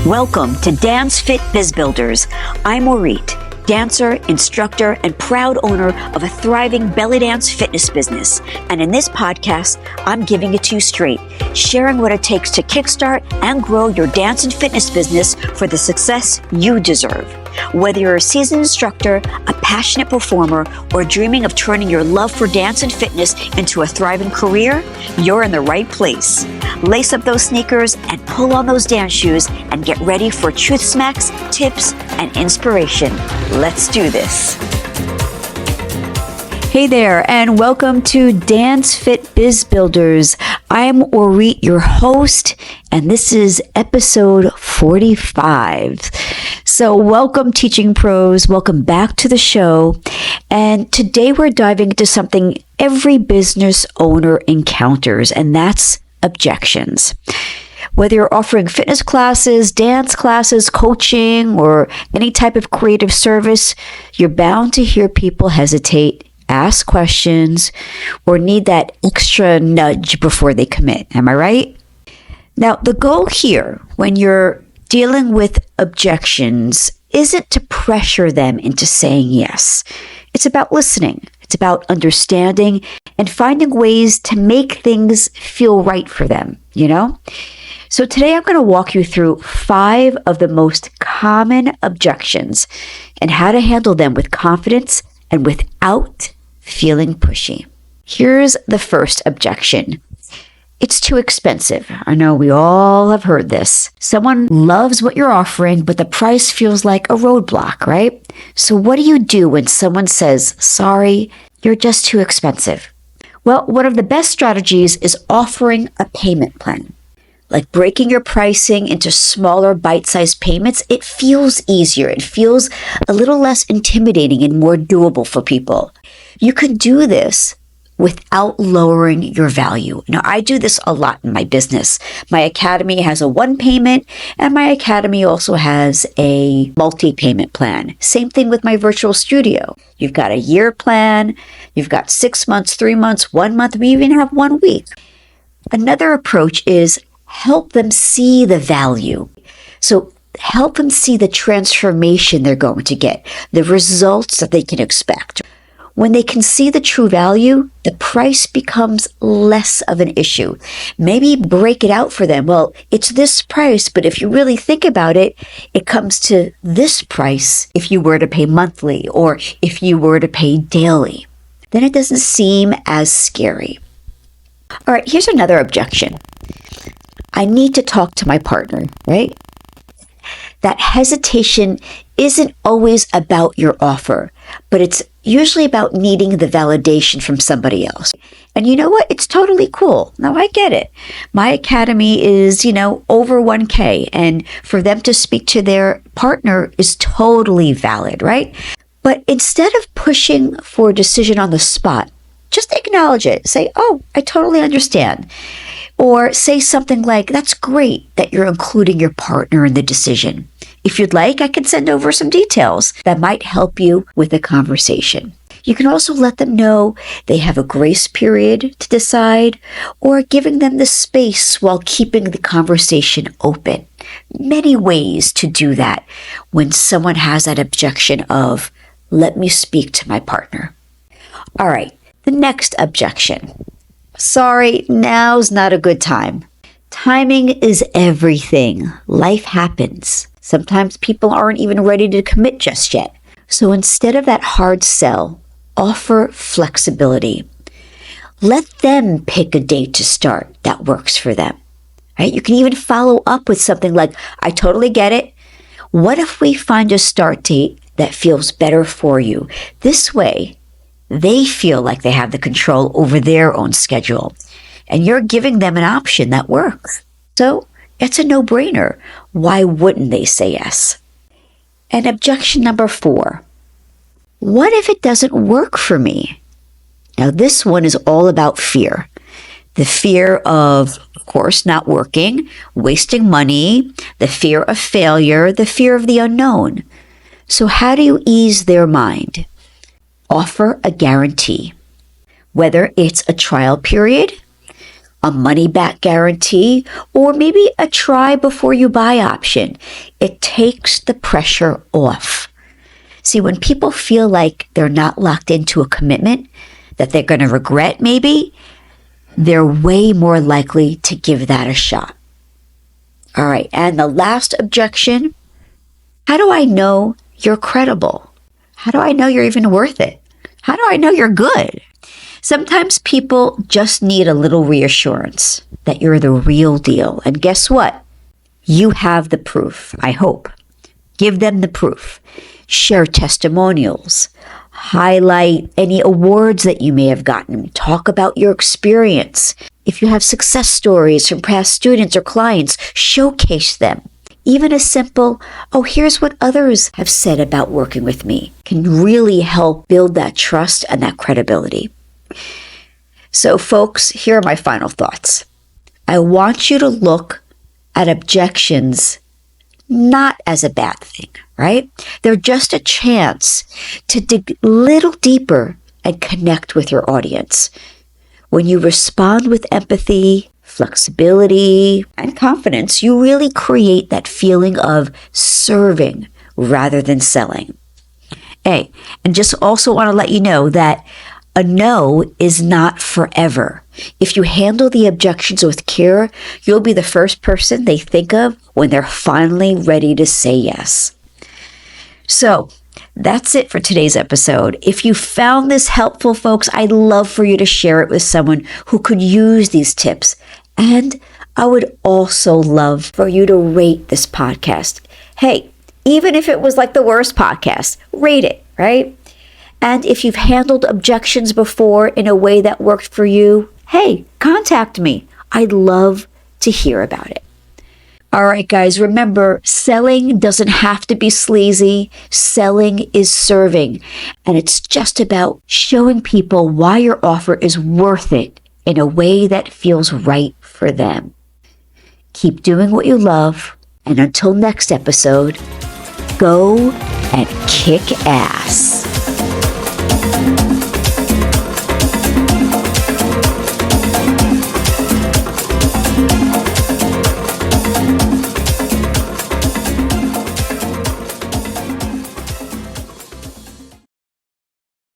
Welcome to Dance Fit Biz Builders. I'm Orit, dancer, instructor, and proud owner of a thriving belly dance fitness business. And in this podcast, I'm giving it to you straight, sharing what it takes to kickstart and grow your dance and fitness business for the success you deserve. Whether you're a seasoned instructor, a passionate performer, or dreaming of turning your love for dance and fitness into a thriving career, you're in the right place. Lace up those sneakers and pull on those dance shoes and get ready for truth smacks, tips, and inspiration. Let's do this. Hey there, and welcome to Dance Fit Biz Builders. I'm Orit, your host, and this is episode 45. So welcome, teaching pros. Welcome back to the show. And today we're diving into something every business owner encounters, and that's objections. Whether you're offering fitness classes, dance classes, coaching, or any type of creative service, you're bound to hear people hesitate, ask questions, or need that extra nudge before they commit. Am I right? Now, the goal here when you're dealing with objections isn't to pressure them into saying yes. It's about listening. It's about understanding and finding ways to make things feel right for them, you know? So today I'm going to walk you through 5 of the most common objections and how to handle them with confidence and without feeling pushy. Here's the first objection. It's too expensive. I know we all have heard this. Someone loves what you're offering, but the price feels like a roadblock, right? So what do you do when someone says, sorry, you're just too expensive? Well, one of the best strategies is offering a payment plan. Like breaking your pricing into smaller bite-sized payments, it feels easier. It feels a little less intimidating and more doable for people. You could do this without lowering your value. Now, I do this a lot in my business. My academy has a one payment, and my academy also has a multi-payment plan. Same thing with my virtual studio. You've got a year plan, you've got 6 months, 3 months, 1 month, we even have 1 week. Another approach is help them see the value. So help them see the transformation they're going to get, the results that they can expect. When they can see the true value, the price becomes less of an issue. Maybe break it out for them. Well, it's this price, but if you really think about it, it comes to this price if you were to pay monthly or if you were to pay daily. Then it doesn't seem as scary. All right, here's another objection. I need to talk to my partner, right? That hesitation isn't always about your offer, but it's usually about needing the validation from somebody else. And you know what? It's totally cool. Now, I get it. My academy is, over 1K, and for them to speak to their partner is totally valid, right? But instead of pushing for a decision on the spot, just acknowledge it. Say, oh, I totally understand. Or say something like, that's great that you're including your partner in the decision. If you'd like, I can send over some details that might help you with the conversation. You can also let them know they have a grace period to decide, or giving them the space while keeping the conversation open. Many ways to do that when someone has that objection of, let me speak to my partner. All right, the next objection. Sorry, now's not a good time. Timing is everything. Life happens. Sometimes people aren't even ready to commit just yet. So instead of that hard sell, offer flexibility. Let them pick a date to start that works for them. Right? You can even follow up with something like, I totally get it. What if we find a start date that feels better for you? This way, they feel like they have the control over their own schedule, and you're giving them an option that works. So it's a no-brainer. Why wouldn't they say yes? And objection number 4. What if it doesn't work for me? Now, this one is all about fear. The fear of course, not working, wasting money, the fear of failure, the fear of the unknown. So how do you ease their mind? Offer a guarantee. Whether it's a trial period, a money back guarantee, or maybe a try before you buy option. It takes the pressure off. See, when people feel like they're not locked into a commitment that they're going to regret maybe, they're way more likely to give that a shot. All right, and the last objection, how do I know you're credible? How do I know you're even worth it? How do I know you're good? Sometimes people just need a little reassurance that you're the real deal. And guess what? You have the proof, I hope. Give them the proof. Share testimonials. Highlight any awards that you may have gotten. Talk about your experience. If you have success stories from past students or clients, showcase them. Even a simple, oh, here's what others have said about working with me, can really help build that trust and that credibility. So, folks, here are my final thoughts. I want you to look at objections not as a bad thing, right? They're just a chance to dig a little deeper and connect with your audience. When you respond with empathy, flexibility, and confidence, you really create that feeling of serving rather than selling. Hey, and just also want to let you know that a no is not forever. If you handle the objections with care, you'll be the first person they think of when they're finally ready to say yes. So, that's it for today's episode. If you found this helpful, folks, I'd love for you to share it with someone who could use these tips. And I would also love for you to rate this podcast. Hey, even if it was like the worst podcast, rate it, right? And if you've handled objections before in a way that worked for you, hey, contact me. I'd love to hear about it. All right, guys, remember, selling doesn't have to be sleazy. Selling is serving. And it's just about showing people why your offer is worth it in a way that feels right for them. Keep doing what you love. And until next episode, go and kick ass.